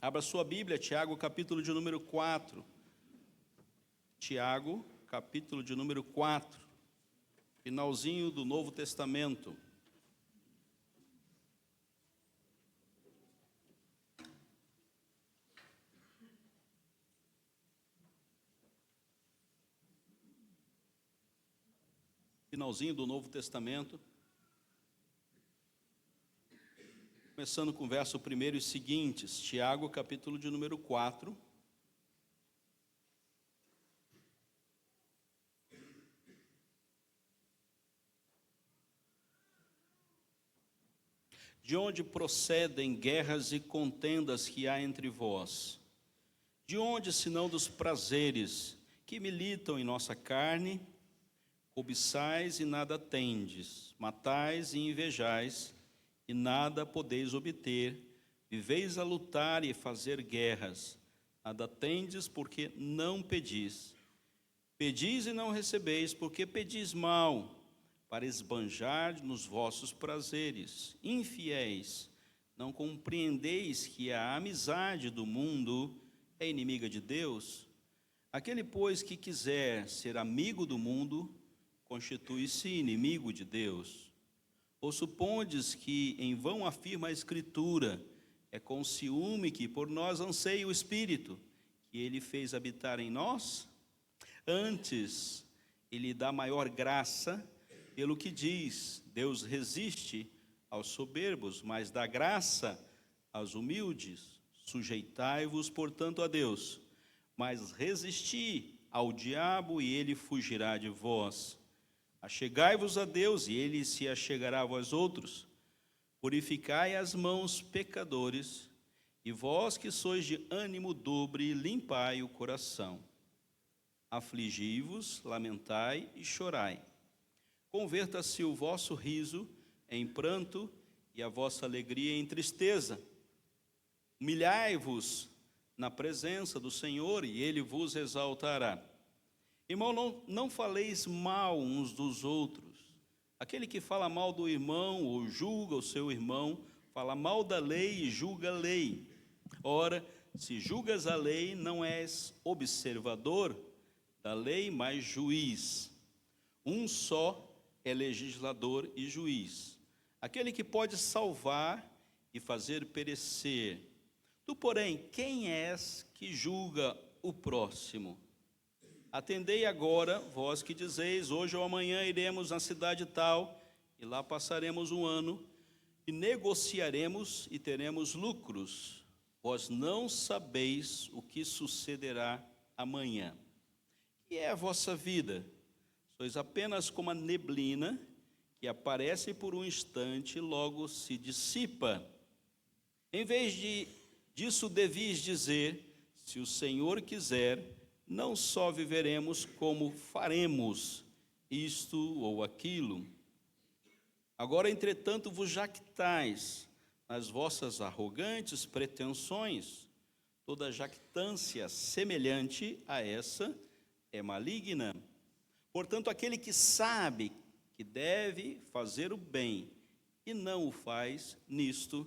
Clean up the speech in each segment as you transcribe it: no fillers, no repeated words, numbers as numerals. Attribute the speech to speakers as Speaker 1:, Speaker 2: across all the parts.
Speaker 1: Abra sua Bíblia, Tiago, capítulo de número 4. Tiago, capítulo de número 4. Finalzinho do Novo Testamento. Finalzinho do Novo Testamento. Começando com o verso 1 e seguintes, Tiago, capítulo de número 4. De onde procedem guerras e contendas que há entre vós? De onde, senão dos prazeres que militam em nossa carne? Cobiçais e nada tendes, matais e invejais, e nada podeis obter, viveis a lutar e fazer guerras, nada tendes porque não pedis. Pedis e não recebeis, porque pedis mal, para esbanjar nos vossos prazeres. Infiéis, não compreendeis que a amizade do mundo é inimiga de Deus? Aquele, pois, que quiser ser amigo do mundo, constitui-se inimigo de Deus. Ou supondes que em vão afirma a Escritura, é com ciúme que por nós anseia o Espírito, que Ele fez habitar em nós? Antes, Ele dá maior graça, pelo que diz, Deus resiste aos soberbos, mas dá graça aos humildes. Sujeitai-vos, portanto, a Deus, mas resisti ao diabo e ele fugirá de vós. Achegai-vos a Deus e ele se achegará a vós outros. Purificai as mãos, pecadores, e vós que sois de ânimo dobre, limpai o coração. Afligi-vos, lamentai e chorai. Converta-se o vosso riso em pranto e a vossa alegria em tristeza. Humilhai-vos na presença do Senhor e ele vos exaltará. Irmão, não faleis mal uns dos outros. Aquele que fala mal do irmão ou julga o seu irmão, fala mal da lei e julga a lei. Ora, se julgas a lei, não és observador da lei, mas juiz. Um só é legislador e juiz, aquele que pode salvar e fazer perecer. Tu, porém, quem és que julga o próximo? Atendei agora, vós que dizeis, hoje ou amanhã iremos na cidade tal, e lá passaremos um ano, e negociaremos e teremos lucros. Vós não sabeis o que sucederá amanhã. E é a vossa vida? Sois apenas como a neblina, que aparece por um instante e logo se dissipa. Em vez disso devis dizer, se o Senhor quiser, não só viveremos, como faremos isto ou aquilo. Agora, entretanto, vos jactais nas vossas arrogantes pretensões. Toda jactância semelhante a essa é maligna. Portanto, aquele que sabe que deve fazer o bem e não o faz, nisto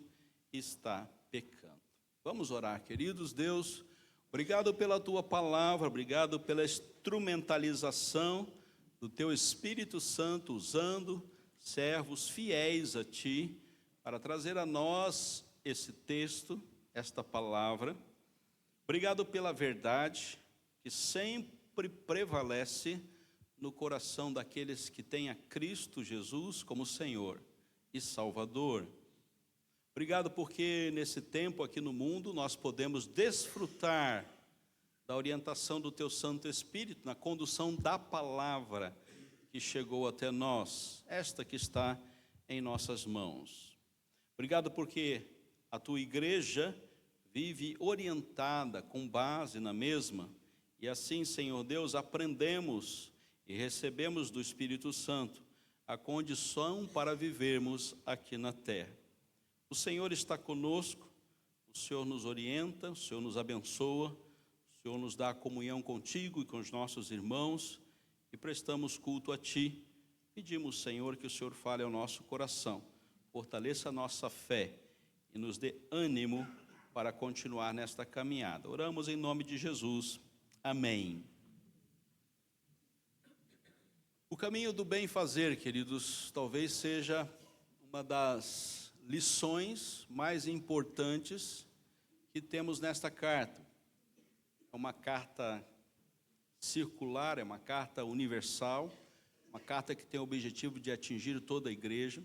Speaker 1: está pecando. Vamos orar, queridos. Deus, obrigado pela tua palavra, obrigado pela instrumentalização do teu Espírito Santo, usando servos fiéis a ti, para trazer a nós esse texto, esta palavra. Obrigado pela verdade que sempre prevalece no coração daqueles que têm a Cristo Jesus como Senhor e Salvador. Obrigado porque nesse tempo aqui no mundo nós podemos desfrutar da orientação do Teu Santo Espírito, na condução da palavra que chegou até nós, esta que está em nossas mãos. Obrigado porque a Tua igreja vive orientada com base na mesma, e assim, Senhor Deus, aprendemos e recebemos do Espírito Santo a condição para vivermos aqui na terra. O Senhor está conosco, o Senhor nos orienta, o Senhor nos abençoa, o Senhor nos dá a comunhão contigo e com os nossos irmãos, e prestamos culto a Ti. Pedimos, Senhor, que o Senhor fale ao nosso coração, fortaleça a nossa fé e nos dê ânimo para continuar nesta caminhada. Oramos em nome de Jesus. Amém. O caminho do bem fazer, queridos, talvez seja uma das lições mais importantes que temos nesta carta. É uma carta circular, é uma carta universal, uma carta que tem o objetivo de atingir toda a igreja.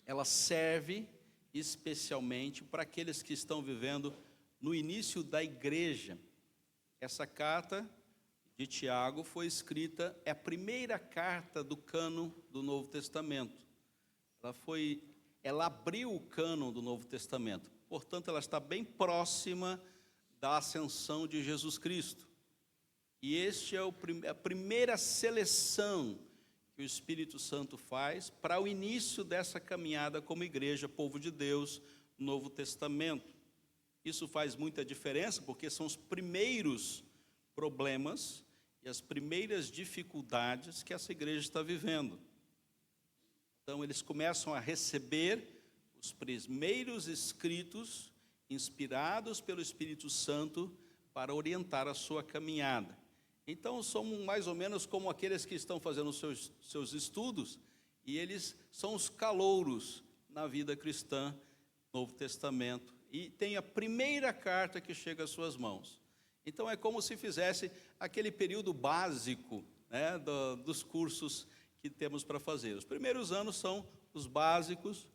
Speaker 1: Ela serve especialmente para aqueles que estão vivendo no início da igreja. Essa carta de Tiago foi escrita, é a primeira carta do cânon do Novo Testamento. Ela abriu o cânon do Novo Testamento, portanto ela está bem próxima da ascensão de Jesus Cristo. E este é a primeira seleção que o Espírito Santo faz para o início dessa caminhada como igreja, povo de Deus, Novo Testamento. Isso faz muita diferença, porque são os primeiros problemas e as primeiras dificuldades que essa igreja está vivendo. Então, eles começam a receber os primeiros escritos inspirados pelo Espírito Santo para orientar a sua caminhada. Então, somos mais ou menos como aqueles que estão fazendo os seus estudos, e eles são os calouros na vida cristã, Novo Testamento, e tem a primeira carta que chega às suas mãos. Então, é como se fizesse aquele período básico, né, dos cursos que temos para fazer. Os primeiros anos são os básicos,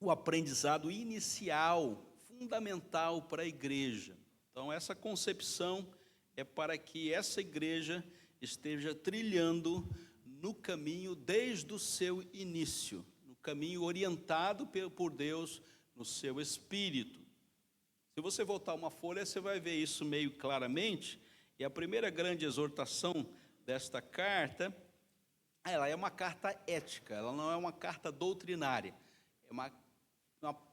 Speaker 1: o aprendizado inicial, fundamental para a igreja. Então, essa concepção é para que essa igreja esteja trilhando no caminho desde o seu início, no caminho orientado por Deus, no seu espírito. Se você voltar uma folha, você vai ver isso meio claramente. E a primeira grande exortação desta carta, ela é uma carta ética, ela não é uma carta doutrinária,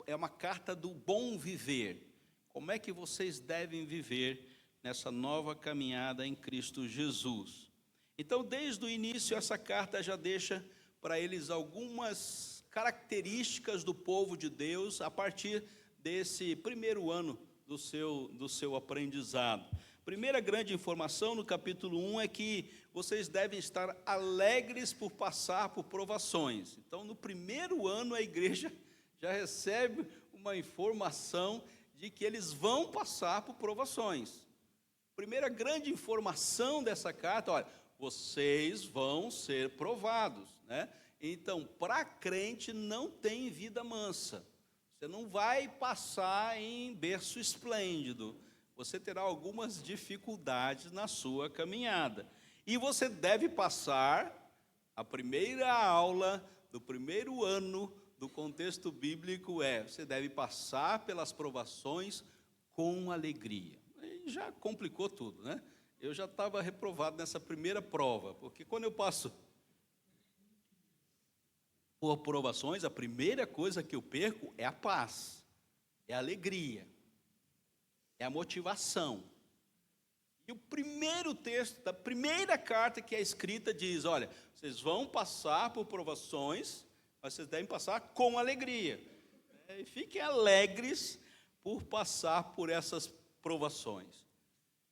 Speaker 1: é uma carta do bom viver. Como é que vocês devem viver nessa nova caminhada em Cristo Jesus? Então, desde o início, essa carta já deixa para eles algumas características do povo de Deus a partir desse primeiro ano do seu aprendizado. Primeira grande informação no capítulo 1 é que vocês devem estar alegres por passar por provações. Então, no primeiro ano, a igreja já recebe uma informação de que eles vão passar por provações. Primeira grande informação dessa carta, olha, vocês vão ser provados, né? Então, para crente não tem vida mansa. Você não vai passar em berço esplêndido. Você terá algumas dificuldades na sua caminhada. E você deve passar a primeira aula do primeiro ano do contexto bíblico você deve passar pelas provações com alegria. E já complicou tudo, né? Eu já estava reprovado nessa primeira prova, porque quando eu passo por provações, a primeira coisa que eu perco é a paz, é a alegria, é a motivação. E o primeiro texto da primeira carta que é escrita diz, olha, vocês vão passar por provações, mas vocês devem passar com alegria. E fiquem alegres por passar por essas provações.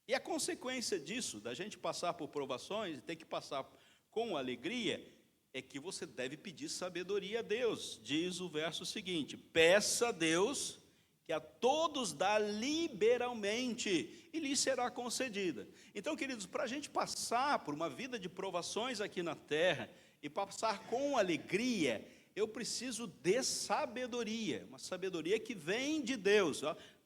Speaker 1: E a consequência disso, da gente passar por provações, e ter que passar com alegria, é que você deve pedir sabedoria a Deus. Diz o verso seguinte, peça a Deus que a todos dá liberalmente, e lhe será concedida. Então, queridos, para a gente passar por uma vida de provações aqui na terra, e passar com alegria, eu preciso de sabedoria, uma sabedoria que vem de Deus.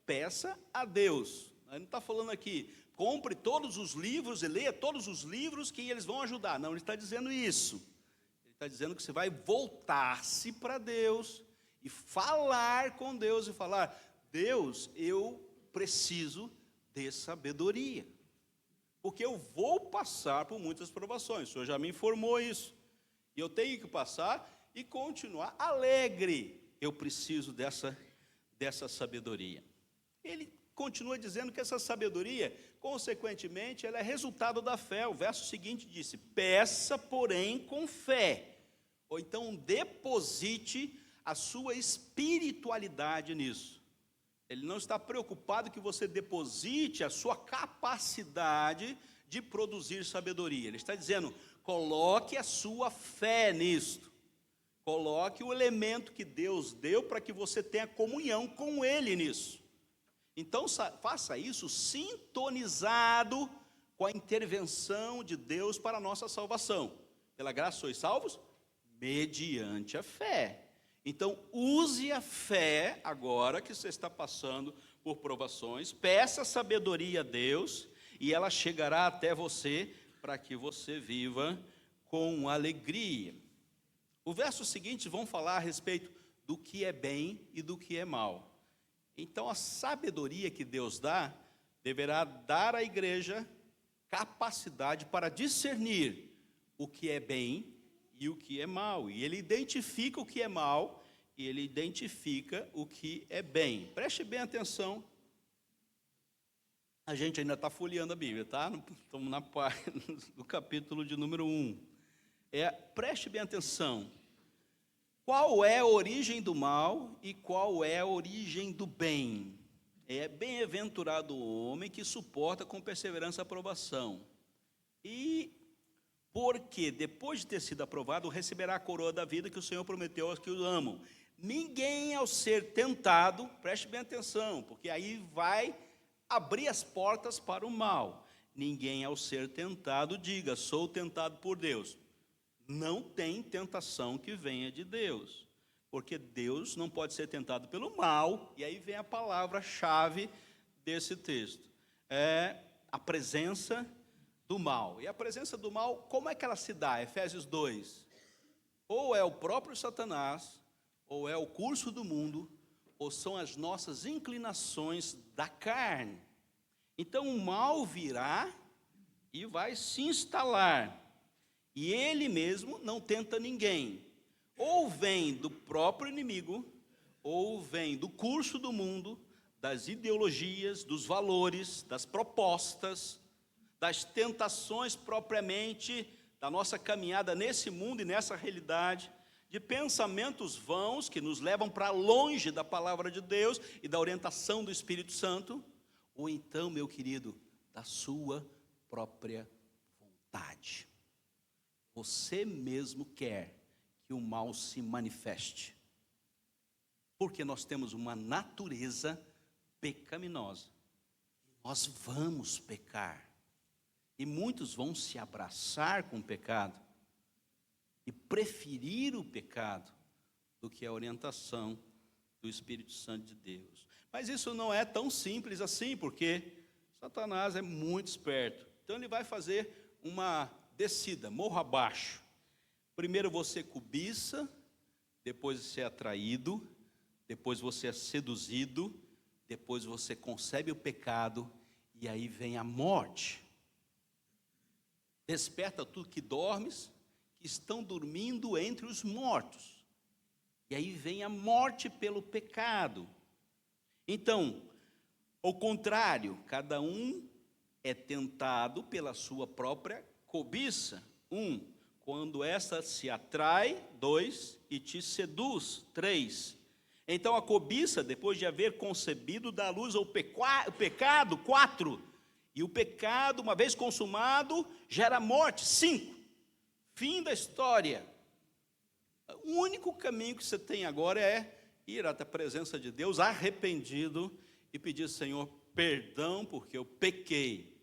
Speaker 1: Peça a Deus. Ele não está falando aqui, compre todos os livros e leia todos os livros que eles vão ajudar. Não, ele está dizendo isso. Ele está dizendo que você vai voltar-se para Deus e falar com Deus e falar, Deus, eu preciso de sabedoria, porque eu vou passar por muitas provações. O Senhor já me informou isso. E eu tenho que passar e continuar alegre. Eu preciso dessa sabedoria. Ele continua dizendo que essa sabedoria, consequentemente, ela é resultado da fé. O verso seguinte disse, peça, porém, com fé. Ou então, deposite a sua espiritualidade nisso. Ele não está preocupado que você deposite a sua capacidade de produzir sabedoria. Ele está dizendo, coloque a sua fé nisto. Coloque o elemento que Deus deu para que você tenha comunhão com Ele nisso. Então, faça isso sintonizado com a intervenção de Deus para a nossa salvação. Pela graça sois salvos? Mediante a fé. Então, use a fé agora que você está passando por provações, peça sabedoria a Deus, e ela chegará até você para que você viva com alegria. O verso seguinte vão falar a respeito do que é bem e do que é mal. Então, a sabedoria que Deus dá, deverá dar à igreja capacidade para discernir o que é bem e o que é mal. E ele identifica o que é mal e ele identifica o que é bem. Preste bem atenção. A gente ainda está folheando a Bíblia, tá? Estamos na página do capítulo de número 1. Preste bem atenção. Qual é a origem do mal e qual é a origem do bem? É bem-aventurado o homem que suporta com perseverança a aprovação. E porque depois de ter sido aprovado, receberá a coroa da vida que o Senhor prometeu aos que o amam. Ninguém ao ser tentado, preste bem atenção, porque aí vai abrir as portas para o mal. Ninguém ao ser tentado diga, sou tentado por Deus. Não tem tentação que venha de Deus, porque Deus não pode ser tentado pelo mal, e aí vem a palavra-chave desse texto, é a presença do mal. E a presença do mal, como é que ela se dá? Efésios 2, ou é o próprio Satanás, ou é o curso do mundo, ou são as nossas inclinações da carne. Então o mal virá e vai se instalar, e ele mesmo não tenta ninguém. Ou vem do próprio inimigo, ou vem do curso do mundo, das ideologias, dos valores, das propostas, das tentações propriamente da nossa caminhada nesse mundo e nessa realidade, de pensamentos vãos que nos levam para longe da palavra de Deus e da orientação do Espírito Santo, ou então, meu querido, da sua própria vontade. Você mesmo quer que o mal se manifeste, porque nós temos uma natureza pecaminosa. Nós vamos pecar, e muitos vão se abraçar com o pecado, e preferir o pecado, do que a orientação do Espírito Santo de Deus. Mas isso não é tão simples assim, porque Satanás é muito esperto. Então ele vai fazer uma descida, morro abaixo. Primeiro você cobiça, depois você é atraído, depois você é seduzido, depois você concebe o pecado, e aí vem a morte. Desperta tu que dormes, que estão dormindo entre os mortos. E aí vem a morte pelo pecado. Então, ao contrário, cada um é tentado pela sua própria cobiça. 1, quando esta se atrai. 2, e te seduz. 3, então a cobiça, depois de haver concebido, dá luz ao pecado. 4, e o pecado, uma vez consumado, gera morte. 5, fim da história. O único caminho que você tem agora é ir até a presença de Deus arrependido e pedir, Senhor, perdão porque eu pequei.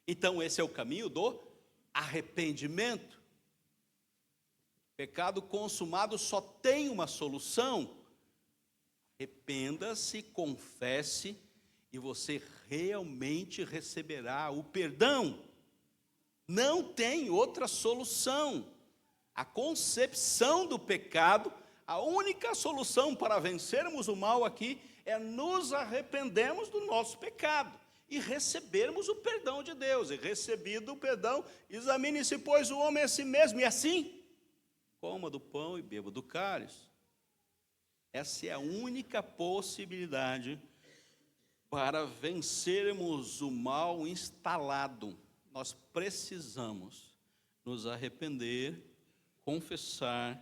Speaker 1: Então esse é o caminho do arrependimento. Pecado consumado só tem uma solução: arrependa-se, confesse, e você realmente receberá o perdão. Não tem outra solução. A concepção do pecado, a única solução para vencermos o mal aqui é nos arrependermos do nosso pecado e recebermos o perdão de Deus. E recebido o perdão, examine-se, pois, o homem a si mesmo, e assim coma do pão e beba do cálice. Essa é a única possibilidade para vencermos o mal instalado. Nós precisamos nos arrepender, confessar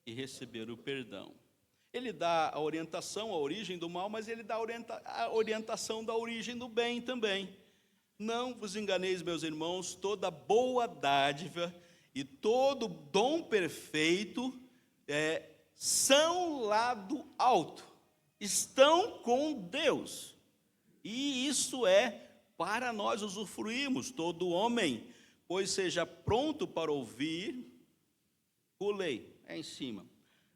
Speaker 1: e receber o perdão. Ele dá a orientação, a origem do mal, mas ele dá a orientação da origem do bem também. Não vos enganeis, meus irmãos, toda boa dádiva e todo dom perfeito são lá do alto, estão com Deus, e isso é para nós usufruirmos. Todo homem, pois seja pronto para ouvir, pulei, em cima,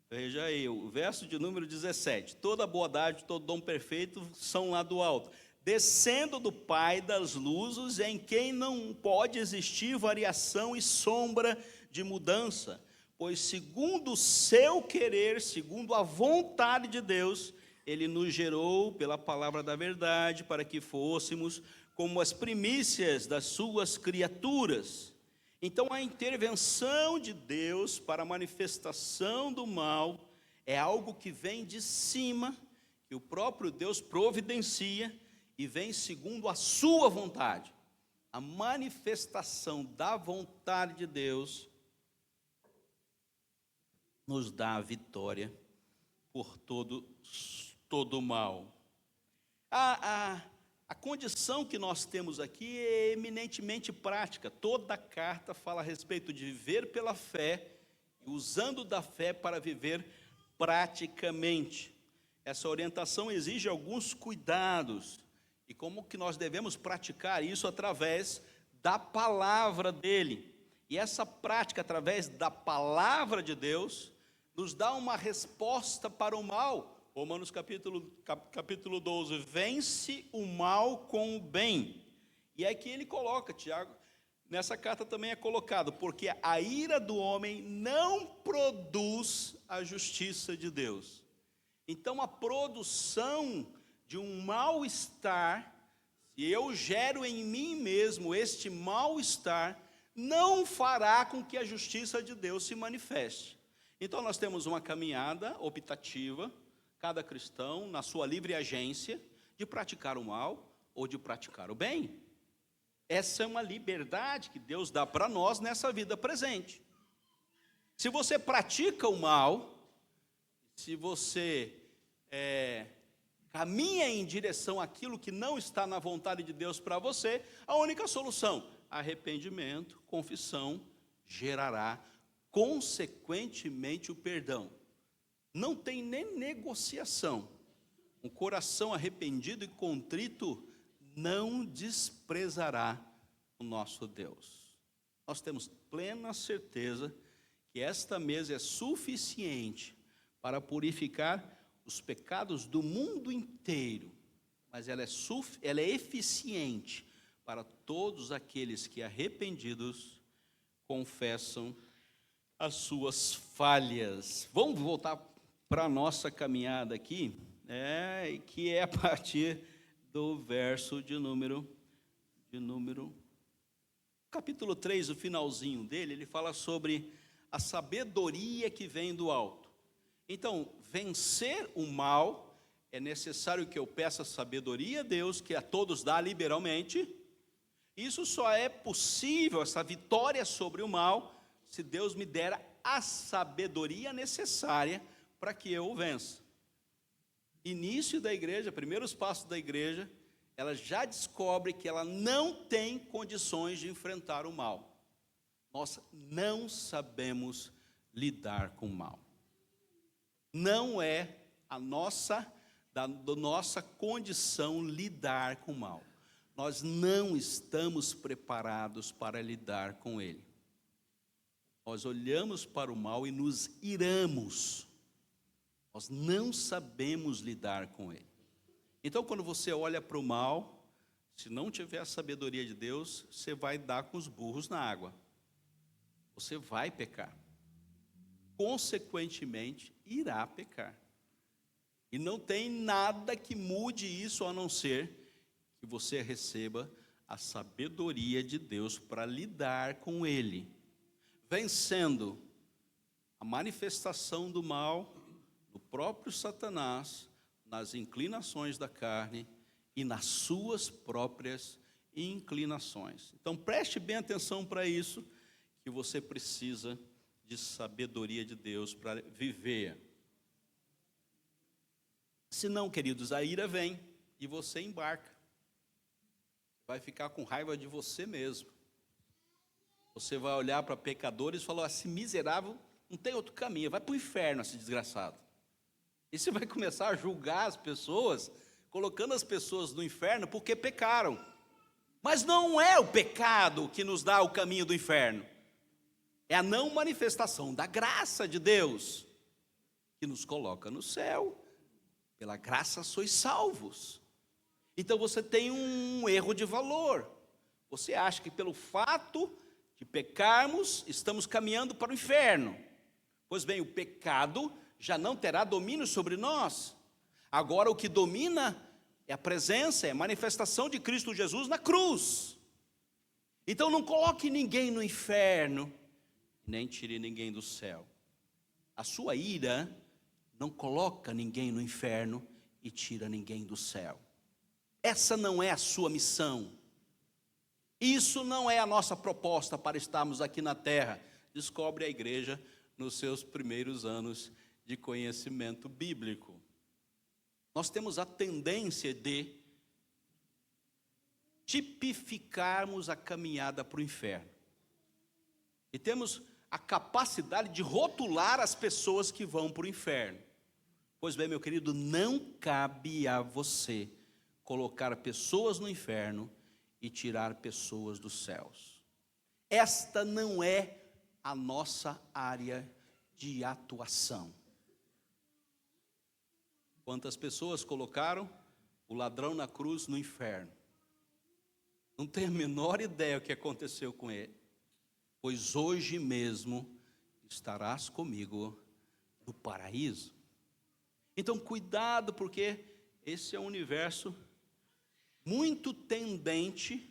Speaker 1: veja aí, o verso de número 17, toda boa dádiva, todo dom perfeito são lá do alto, descendo do Pai das luzes, em quem não pode existir variação e sombra de mudança, pois segundo o seu querer, segundo a vontade de Deus, Ele nos gerou pela palavra da verdade, para que fôssemos como as primícias das suas criaturas. Então a intervenção de Deus para a manifestação do mal é algo que vem de cima, que o próprio Deus providencia, e vem segundo a sua vontade. A manifestação da vontade de Deus nos dá a vitória por todo o mal. A condição que nós temos aqui é eminentemente prática. Toda a carta fala a respeito de viver pela fé, usando da fé para viver praticamente. Essa orientação exige alguns cuidados. E como que nós devemos praticar isso? Através da palavra dele. E essa prática, através da palavra de Deus, nos dá uma resposta para o mal. Romanos capítulo 12, vence o mal com o bem. E aqui ele coloca, Tiago, nessa carta também é colocado, porque a ira do homem não produz a justiça de Deus. Então a produção de um mal-estar, se eu gero em mim mesmo este mal-estar, não fará com que a justiça de Deus se manifeste. Então nós temos uma caminhada optativa, cada cristão, na sua livre agência, de praticar o mal ou de praticar o bem. Essa é uma liberdade que Deus dá para nós nessa vida presente. Se você pratica o mal, se você caminha em direção àquilo que não está na vontade de Deus para você, a única solução, arrependimento, confissão, gerará consequentemente o perdão. Não tem nem negociação. Um coração arrependido e contrito não desprezará o nosso Deus. Nós temos plena certeza que esta mesa é suficiente para purificar os pecados do mundo inteiro, mas ela é eficiente para todos aqueles que, arrependidos, confessam as suas falhas. Vamos voltar para a nossa caminhada aqui, que é a partir do verso de número capítulo 3, o finalzinho dele, ele fala sobre a sabedoria que vem do alto. Então, vencer o mal, é necessário que eu peça sabedoria a Deus, que a todos dá liberalmente. Isso só é possível, essa vitória sobre o mal, se Deus me der a sabedoria necessária para que eu o vença. Início da igreja, primeiros passos da igreja, ela já descobre que ela não tem condições de enfrentar o mal. Nós não sabemos lidar com o mal. Não é da nossa condição lidar com o mal. Nós não estamos preparados para lidar com ele. Nós olhamos para o mal e nos iramos. Nós não sabemos lidar com ele. Então, quando você olha para o mal, se não tiver a sabedoria de Deus, você vai dar com os burros na água. Você vai pecar. Consequentemente, irá pecar. E não tem nada que mude isso, a não ser que você receba a sabedoria de Deus para lidar com ele, vencendo a manifestação do mal no próprio Satanás, nas inclinações da carne e nas suas próprias inclinações. Então preste bem atenção para isso, que você precisa de sabedoria de Deus para viver. Senão, queridos, a ira vem e você embarca. Vai ficar com raiva de você mesmo. Você vai olhar para pecadores e falar, esse miserável não tem outro caminho, vai para o inferno esse desgraçado. E você vai começar a julgar as pessoas, colocando as pessoas no inferno porque pecaram. Mas não é o pecado que nos dá o caminho do inferno. É a não manifestação da graça de Deus que nos coloca no céu. Pela graça sois salvos. Então você tem um erro de valor. Você acha que pelo fato de pecarmos, estamos caminhando para o inferno. Pois bem, o pecado já não terá domínio sobre nós. Agora o que domina é a presença, é a manifestação de Cristo Jesus na cruz. Então não coloque ninguém no inferno, nem tire ninguém do céu. A sua ira não coloca ninguém no inferno e tira ninguém do céu. Essa não é a sua missão. Isso não é a nossa proposta para estarmos aqui na terra. Descobre a igreja nos seus primeiros anos de conhecimento bíblico. Nós temos a tendência de tipificarmos a caminhada para o inferno. E temos a capacidade de rotular as pessoas que vão para o inferno. Pois bem, meu querido, não cabe a você colocar pessoas no inferno e tirar pessoas dos céus. Esta não é a nossa área de atuação. Quantas pessoas colocaram o ladrão na cruz no inferno? Não tenho a menor ideia o que aconteceu com ele. Pois hoje mesmo estarás comigo no paraíso. Então cuidado, porque esse é um universo muito tendente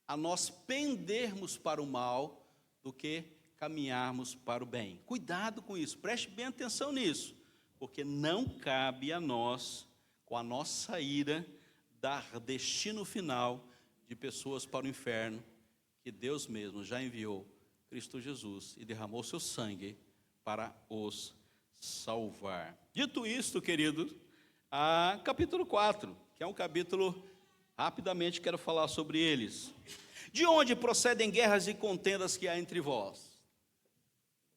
Speaker 1: a nós pendermos para o mal do que caminharmos para o bem. Cuidado com isso, preste bem atenção nisso, porque não cabe a nós, com a nossa ira, dar destino final de pessoas para o inferno, que Deus mesmo já enviou Cristo Jesus e derramou seu sangue para os salvar. Dito isto, querido, capítulo 4, que é um capítulo, rapidamente quero falar sobre eles. De onde procedem guerras e contendas que há entre vós?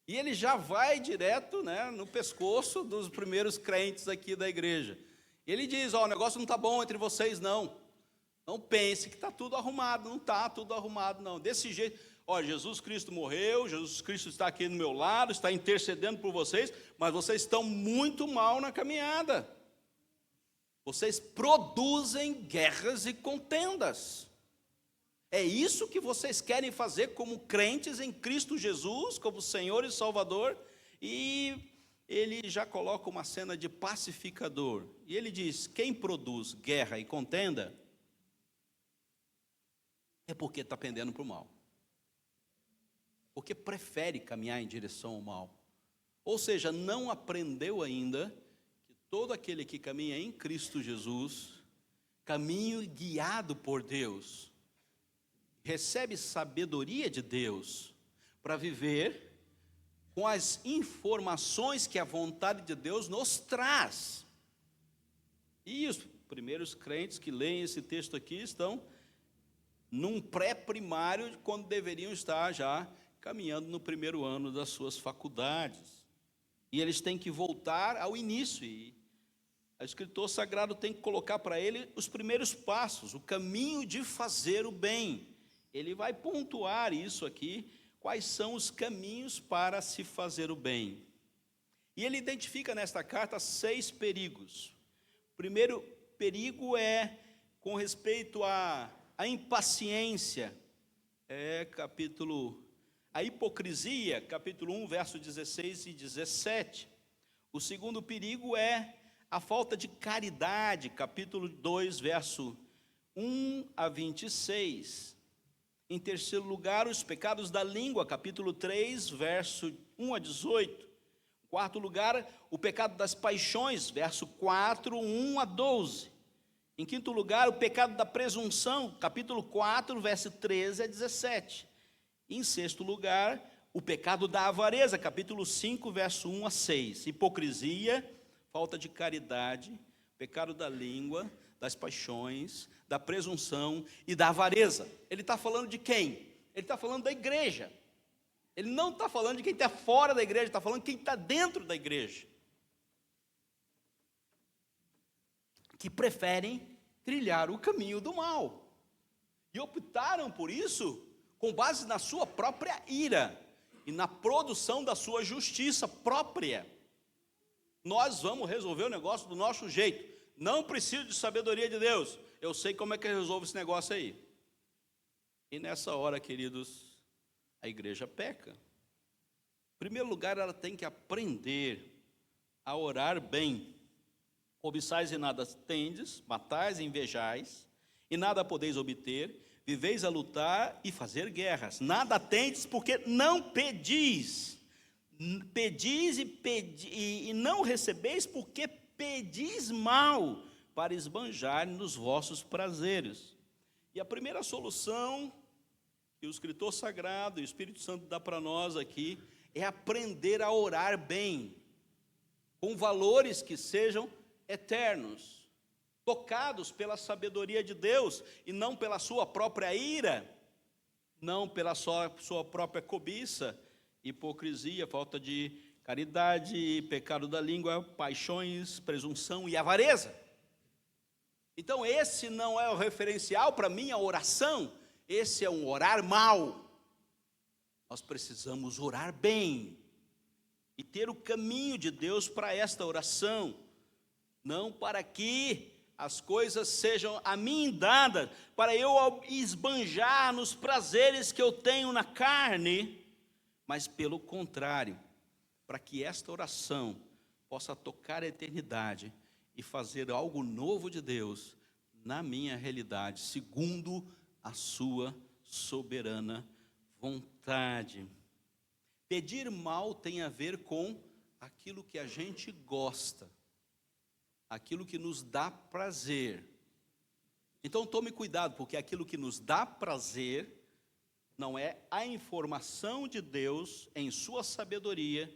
Speaker 1: E ele já vai direto, no pescoço dos primeiros crentes aqui da igreja. Ele diz, o negócio não está bom entre vocês não. Não pense que está tudo arrumado, não está tudo arrumado não. Desse jeito, Jesus Cristo morreu, Jesus Cristo está aqui do meu lado, está intercedendo por vocês, mas vocês estão muito mal na caminhada. Vocês produzem guerras e contendas. É isso que vocês querem fazer como crentes em Cristo Jesus, como Senhor e Salvador? E ele já coloca uma cena de pacificador. E ele diz, quem produz guerra e contenda, é porque está pendendo para o mal. Porque prefere caminhar em direção ao mal. Ou seja, não aprendeu ainda que todo aquele que caminha em Cristo Jesus, caminho guiado por Deus, recebe sabedoria de Deus para viver com as informações que a vontade de Deus nos traz. E os primeiros crentes que leem esse texto aqui estão num pré-primário, quando deveriam estar já caminhando no primeiro ano das suas faculdades. E eles têm que voltar ao início, e o escritor sagrado tem que colocar para ele os primeiros passos, o caminho de fazer o bem. Ele vai pontuar isso aqui, quais são os caminhos para se fazer o bem. E ele identifica nesta carta 6 perigos. O primeiro perigo é com respeito à impaciência, a hipocrisia, capítulo 1, verso 16 e 17. O segundo perigo é a falta de caridade, capítulo 2, verso 1 a 26. Em terceiro lugar, os pecados da língua, capítulo 3, verso 1 a 18. Em quarto lugar, o pecado das paixões, verso 4, 1 a 12. Em quinto lugar, o pecado da presunção, capítulo 4, verso 13 a 17. E em sexto lugar, o pecado da avareza, capítulo 5, verso 1 a 6. Hipocrisia, falta de caridade, pecado da língua, das paixões, da presunção e da avareza. Ele está falando de quem? Ele está falando da igreja. Ele não está falando de quem está fora da igreja, está falando de quem está dentro da igreja, que preferem trilhar o caminho do mal, e optaram por isso com base na sua própria ira, e na produção da sua justiça própria. Nós vamos resolver o negócio do nosso jeito, não preciso de sabedoria de Deus, eu sei como é que eu resolvo esse negócio aí. E nessa hora, queridos, a igreja peca. Em primeiro lugar, ela tem que aprender a orar bem. Cobiçais e nada tendes, matais e invejais, e nada podeis obter, viveis a lutar e fazer guerras. Nada tendes porque não pedis. Pedis e não recebeis porque pedis mal, para esbanjar nos vossos prazeres. E a primeira solução que o escritor sagrado e o Espírito Santo dá para nós aqui é aprender a orar bem, com valores que sejam eternos, tocados pela sabedoria de Deus e não pela sua própria ira, não pela sua própria cobiça, hipocrisia, falta de caridade, pecado da língua, paixões, presunção e avareza. Então esse não é o referencial para minha oração, esse é um orar mal. Nós precisamos orar bem e ter o caminho de Deus para esta oração, não para que as coisas sejam a mim dadas, para eu esbanjar nos prazeres que eu tenho na carne, mas pelo contrário, para que esta oração possa tocar a eternidade e fazer algo novo de Deus na minha realidade, segundo a sua soberana vontade. Pedir mal tem a ver com aquilo que a gente gosta, aquilo que nos dá prazer. Então tome cuidado, porque aquilo que nos dá prazer não é a informação de Deus em sua sabedoria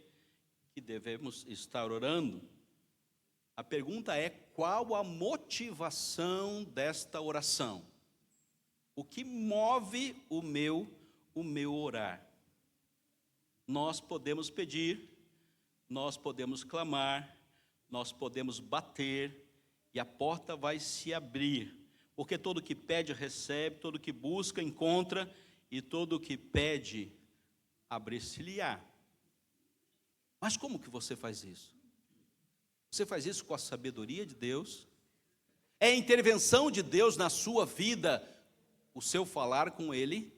Speaker 1: que devemos estar orando. A pergunta é: qual a motivação desta oração? O que move o meu orar? Nós podemos pedir, nós podemos clamar, nós podemos bater, e a porta vai se abrir, porque todo que pede recebe, todo que busca encontra, e todo que pede abrir-se-lhe-á. Mas como que você faz isso? Você faz isso com a sabedoria de Deus? É a intervenção de Deus na sua vida, o seu falar com Ele?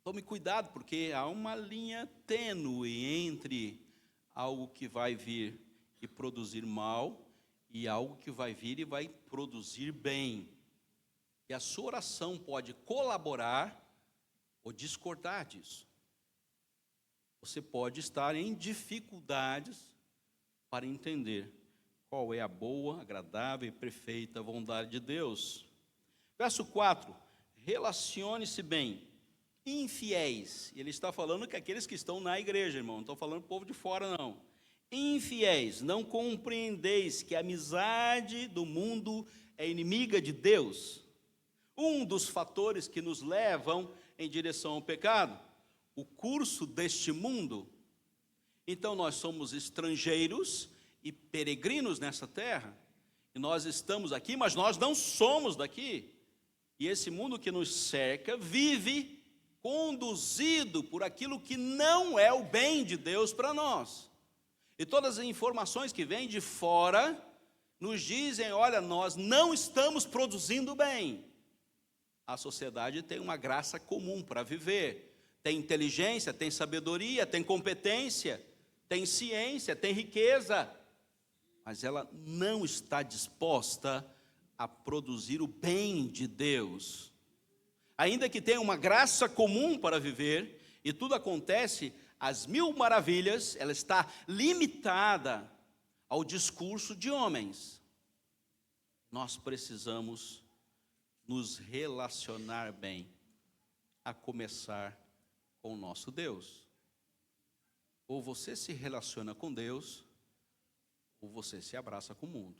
Speaker 1: Tome cuidado, porque há uma linha tênue entre algo que vai vir e produzir mal, e algo que vai vir e vai produzir bem. E a sua oração pode colaborar ou discordar disso. Você pode estar em dificuldades para entender qual é a boa, agradável e perfeita vontade de Deus. Verso 4, relacione-se bem. Infiéis, ele está falando que aqueles que estão na igreja, irmão, não estou falando do povo de fora, não. Infiéis, não compreendeis que a amizade do mundo é inimiga de Deus? Um dos fatores que nos levam em direção ao pecado, o curso deste mundo. Então nós somos estrangeiros e peregrinos nessa terra, e nós estamos aqui, mas nós não somos daqui, e esse mundo que nos cerca vive conduzido por aquilo que não é o bem de Deus para nós, e todas as informações que vêm de fora nos dizem: olha, nós não estamos produzindo bem. A sociedade tem uma graça comum para viver, tem inteligência, tem sabedoria, tem competência, tem ciência, tem riqueza, mas ela não está disposta a produzir o bem de Deus. Ainda que tenha uma graça comum para viver, e tudo acontece às mil maravilhas, ela está limitada ao discurso de homens. Nós precisamos nos relacionar bem, a começar com o nosso Deus. Ou você se relaciona com Deus, ou você se abraça com o mundo.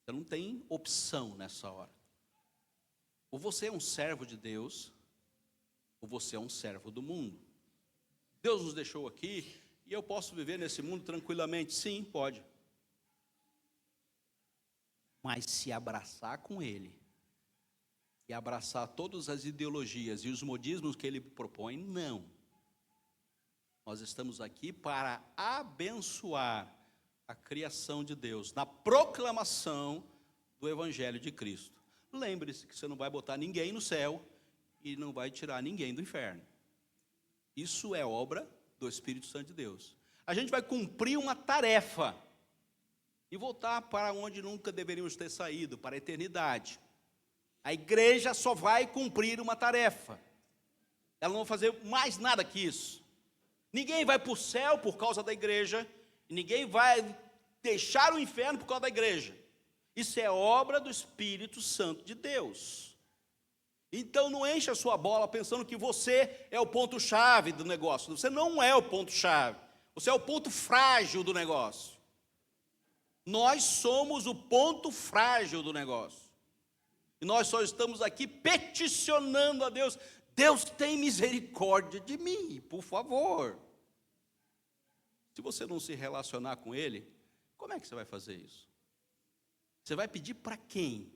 Speaker 1: Você não tem opção nessa hora. Ou você é um servo de Deus, ou você é um servo do mundo. Deus nos deixou aqui, e eu posso viver nesse mundo tranquilamente? Sim, pode. Mas se abraçar com Ele, e abraçar todas as ideologias e os modismos que Ele propõe, não. Nós estamos aqui para abençoar a criação de Deus, na proclamação do Evangelho de Cristo. Lembre-se que você não vai botar ninguém no céu e não vai tirar ninguém do inferno. Isso é obra do Espírito Santo de Deus. A gente vai cumprir uma tarefa e voltar para onde nunca deveríamos ter saído, para a eternidade. A igreja só vai cumprir uma tarefa. Ela não vai fazer mais nada que isso. Ninguém vai para o céu por causa da igreja, e ninguém vai deixar o inferno por causa da igreja. Isso é obra do Espírito Santo de Deus. Então não encha a sua bola pensando que você é o ponto-chave do negócio. Você não é o ponto-chave. Você é o ponto frágil do negócio. Nós somos o ponto frágil do negócio. E nós só estamos aqui peticionando a Deus. Deus tem misericórdia de mim, por favor. Se você não se relacionar com Ele, como é que você vai fazer isso? Você vai pedir para quem?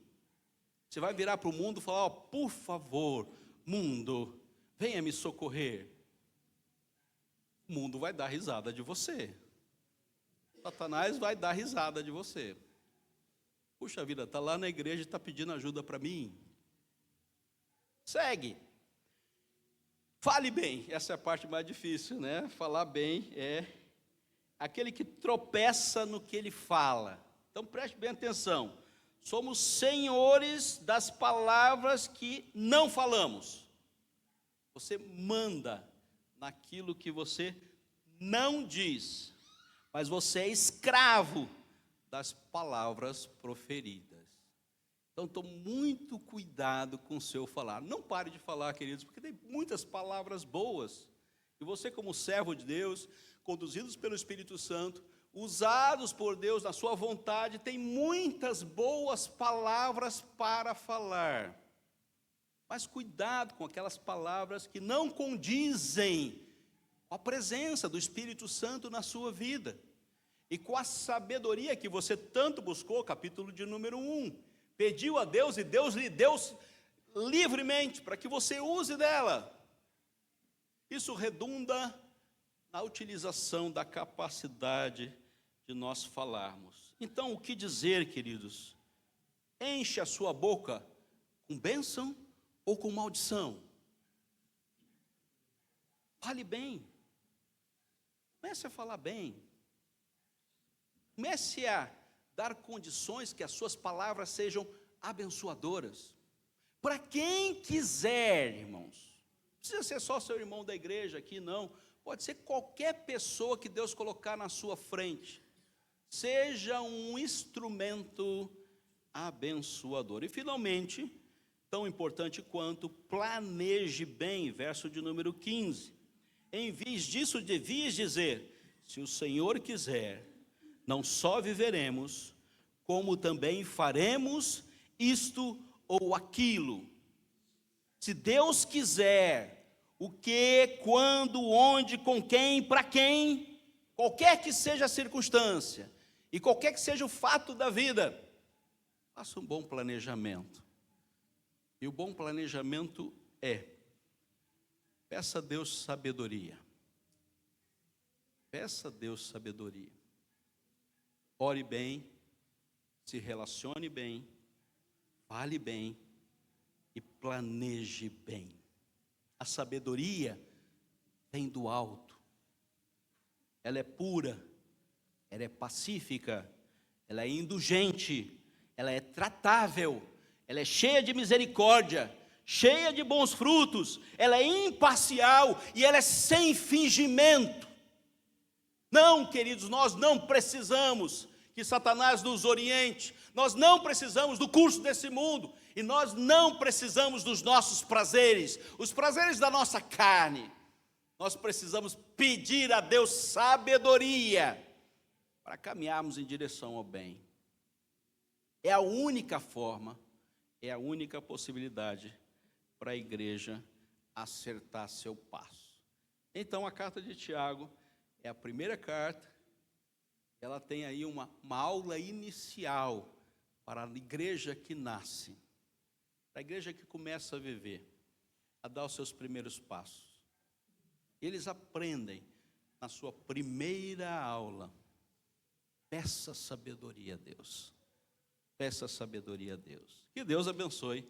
Speaker 1: Você vai virar para o mundo e falar, por favor, mundo, venha me socorrer. O mundo vai dar risada de você. Satanás vai dar risada de você. Puxa vida, está lá na igreja e está pedindo ajuda para mim. Segue. Fale bem, essa é a parte mais difícil, né? Falar bem é aquele que tropeça no que ele fala. Então preste bem atenção. Somos senhores das palavras que não falamos. Você manda naquilo que você não diz, mas você é escravo das palavras proferidas. Então, tome muito cuidado com o seu falar. Não pare de falar, queridos, porque tem muitas palavras boas. E você, como servo de Deus, conduzidos pelo Espírito Santo, usados por Deus na sua vontade, tem muitas boas palavras para falar. Mas cuidado com aquelas palavras que não condizem com a presença do Espírito Santo na sua vida. E com a sabedoria que você tanto buscou, capítulo de número 1. Pediu a Deus e Deus lhe deu livremente para que você use dela. Isso redunda na utilização da capacidade de nós falarmos. Então, o que dizer, queridos? Enche a sua boca com bênção ou com maldição? Fale bem. Comece a falar bem. Comece a dar condições que as suas palavras sejam abençoadoras. Para quem quiser, irmãos. Não precisa ser só seu irmão da igreja aqui, não. Pode ser qualquer pessoa que Deus colocar na sua frente. Seja um instrumento abençoador. E finalmente, tão importante quanto, planeje bem, verso de número 15. Em vez disso, devias dizer, se o Senhor quiser, não só viveremos, como também faremos isto ou aquilo. Se Deus quiser, o que, quando, onde, com quem, para quem, qualquer que seja a circunstância, e qualquer que seja o fato da vida, faça um bom planejamento. E o bom planejamento peça a Deus sabedoria. Peça a Deus sabedoria. Ore bem, se relacione bem, fale bem e planeje bem. A sabedoria vem do alto. Ela é pura, ela é pacífica, ela é indulgente, ela é tratável, ela é cheia de misericórdia, cheia de bons frutos, ela é imparcial e ela é sem fingimento. Não, queridos, nós não precisamos que Satanás nos oriente, nós não precisamos do curso desse mundo, e nós não precisamos dos nossos prazeres, os prazeres da nossa carne. Nós precisamos pedir a Deus sabedoria para caminharmos em direção ao bem. É a única forma, é a única possibilidade para a igreja acertar seu passo. Então, a carta de Tiago é a primeira carta, ela tem aí uma aula inicial para a igreja que nasce, para a igreja que começa a viver, a dar os seus primeiros passos. Eles aprendem na sua primeira aula. Peça sabedoria a Deus. Peça sabedoria a Deus. Que Deus abençoe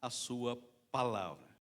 Speaker 1: a sua palavra.